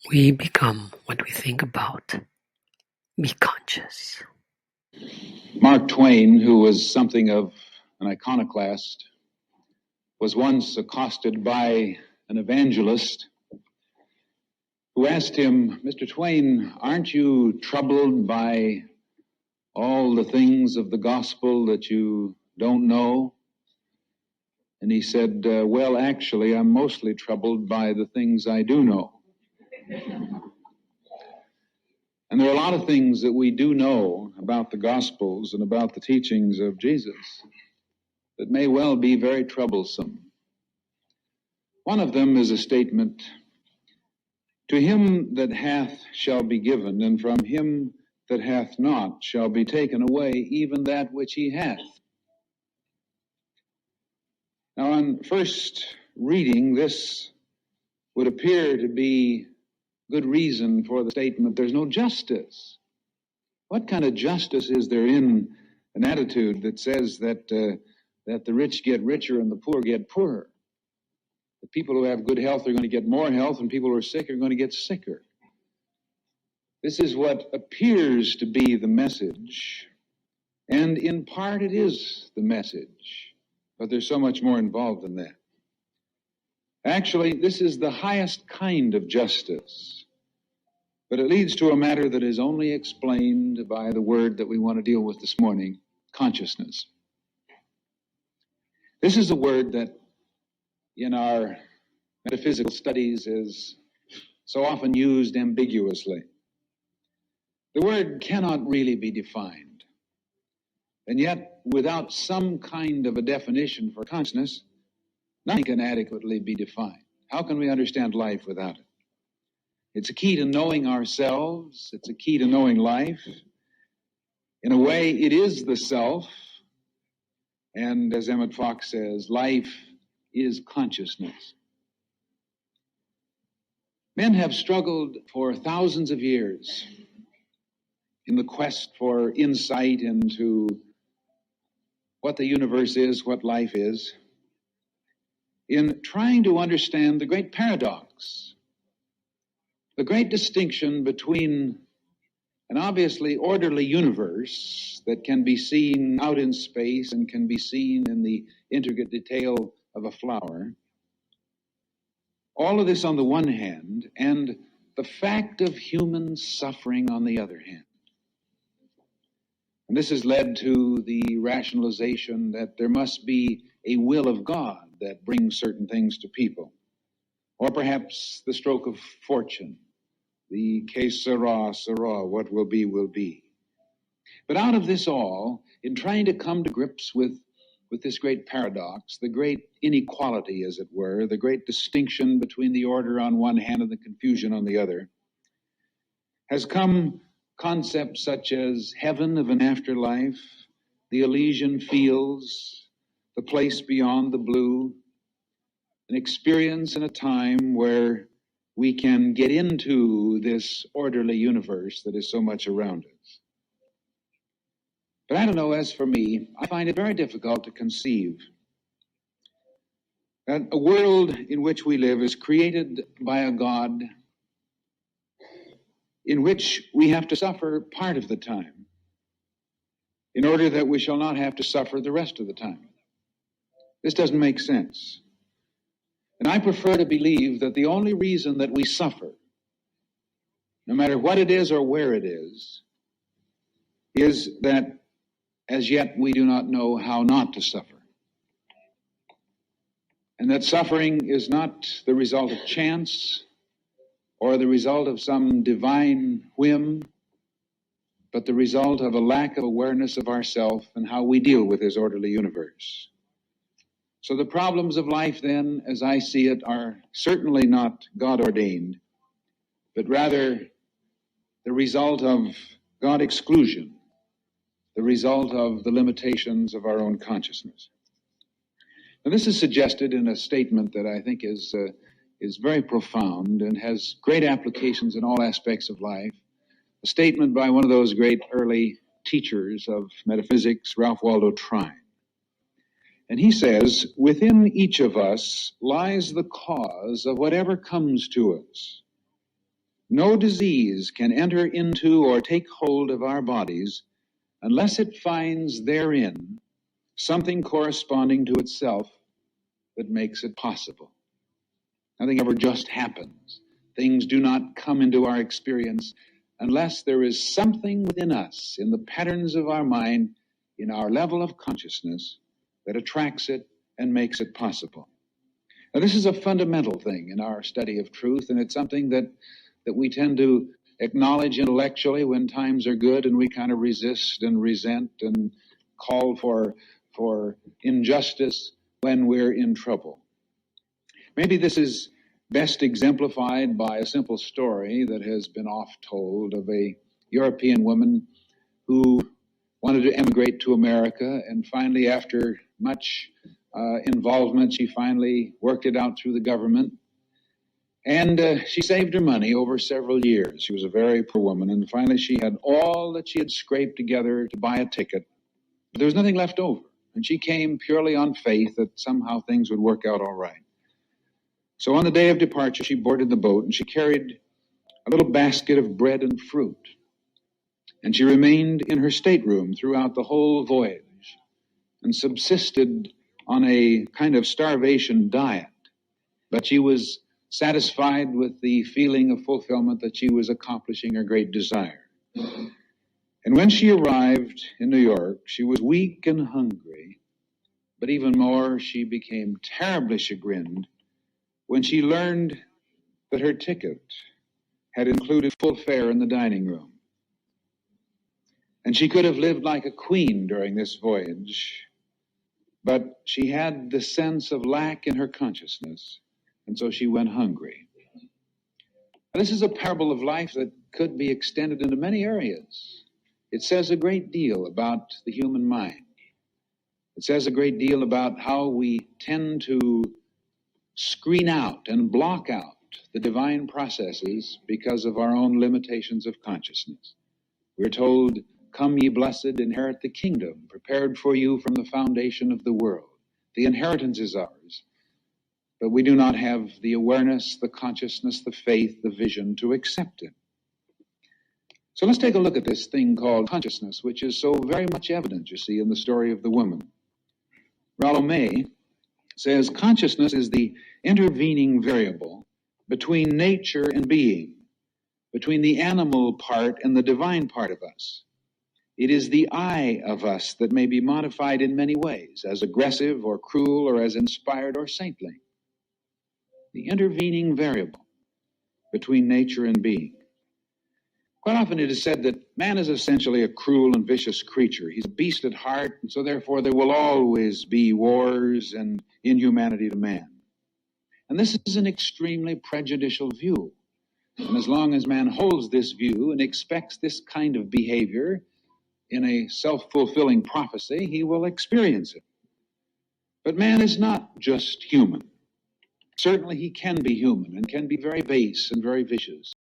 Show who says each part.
Speaker 1: We become what we think about. Be conscious.
Speaker 2: Mark Twain, who was something of an iconoclast, was once accosted by an evangelist who asked him, "Mr. Twain, aren't you troubled by all the things of the gospel that you don't know?" And he said, "Well, actually, I'm mostly troubled by the things I do know." And there are a lot of things that we do know about the Gospels and about the teachings of Jesus that may well be very troublesome. One of them is a statement, "To him that hath shall be given, and from him that hath not shall be taken away even that which he hath." Now, on first reading, this would appear to be good reason for the statement, there's no justice. What kind of justice is there in an attitude that says that the rich get richer and the poor get poorer? The people who have good health are going to get more health, and people who are sick are going to get sicker. This is what appears to be the message, and in part it is the message, but there's so much more involved than that. Actually, this is the highest kind of justice, but it leads to a matter that is only explained by the word that we want to deal with this morning, consciousness. This is a word that in our metaphysical studies is so often used ambiguously. The word cannot really be defined, and yet without some kind of a definition for consciousness, nothing can adequately be defined. How can we understand life without it? It's a key to knowing ourselves. It's a key to knowing life. In a way, it is the self. And as Emmett Fox says, life is consciousness. Men have struggled for thousands of years in the quest for insight into what the universe is, what life is, in trying to understand the great paradox, the great distinction between an obviously orderly universe that can be seen out in space and can be seen in the intricate detail of a flower. All of this on the one hand, and the fact of human suffering on the other hand. And this has led to the rationalization that there must be a will of God that brings certain things to people. Or perhaps the stroke of fortune. The que sera, sera, what will be, will be. But out of this all, in trying to come to grips with this great paradox, the great inequality, as it were, the great distinction between the order on one hand and the confusion on the other, has come concepts such as heaven of an afterlife, the Elysian fields, the place beyond the blue, an experience in a time where we can get into this orderly universe that is so much around us. But I don't know, as for me, I find it very difficult to conceive that a world in which we live is created by a God in which we have to suffer part of the time in order that we shall not have to suffer the rest of the time. This doesn't make sense. And I prefer to believe that the only reason that we suffer, no matter what it is or where it is that as yet we do not know how not to suffer. And that suffering is not the result of chance or the result of some divine whim, but the result of a lack of awareness of ourself and how we deal with this orderly universe. So the problems of life then, as I see it, are certainly not God-ordained, but rather the result of God exclusion, the result of the limitations of our own consciousness. Now, this is suggested in a statement that I think is very profound and has great applications in all aspects of life, a statement by one of those great early teachers of metaphysics, Ralph Waldo Trine. And he says, within each of us lies the cause of whatever comes to us. No disease can enter into or take hold of our bodies unless it finds therein something corresponding to itself that makes it possible. Nothing ever just happens. Things do not come into our experience unless there is something within us, in the patterns of our mind, in our level of consciousness, that attracts it and makes it possible. Now, this is a fundamental thing in our study of truth, and it's something that we tend to acknowledge intellectually when times are good, and we kind of resist and resent and call for injustice when we're in trouble. Maybe this is best exemplified by a simple story that has been oft told of a European woman who wanted to emigrate to America, and finally, after much involvement, she finally worked it out through the government. And she saved her money over several years. She was a very poor woman, and finally she had all that she had scraped together to buy a ticket. But there was nothing left over, and she came purely on faith that somehow things would work out all right. So on the day of departure, she boarded the boat, and she carried a little basket of bread and fruit. And she remained in her stateroom throughout the whole voyage and subsisted on a kind of starvation diet. But she was satisfied with the feeling of fulfillment that she was accomplishing her great desire. And when she arrived in New York, she was weak and hungry, but even more, she became terribly chagrined when she learned that her ticket had included full fare in the dining room. And she could have lived like a queen during this voyage, but she had the sense of lack in her consciousness, and so she went hungry. Now, this is a parable of life that could be extended into many areas. It says a great deal about the human mind. It says a great deal about how we tend to screen out and block out the divine processes because of our own limitations of consciousness. We're told, "Come, ye blessed, inherit the kingdom, prepared for you from the foundation of the world." The inheritance is ours, but we do not have the awareness, the consciousness, the faith, the vision to accept it. So let's take a look at this thing called consciousness, which is so very much evident, you see, in the story of the woman. Rollo May says, consciousness is the intervening variable between nature and being, between the animal part and the divine part of us. It is the I of us that may be modified in many ways, as aggressive or cruel or as inspired or saintly. The intervening variable between nature and being. Quite often it is said that man is essentially a cruel and vicious creature. He's a beast at heart, and so therefore there will always be wars and inhumanity to man. And this is an extremely prejudicial view. And as long as man holds this view and expects this kind of behavior in a self-fulfilling prophecy, he will experience it. But man is not just human. Certainly he can be human and can be very base and very vicious.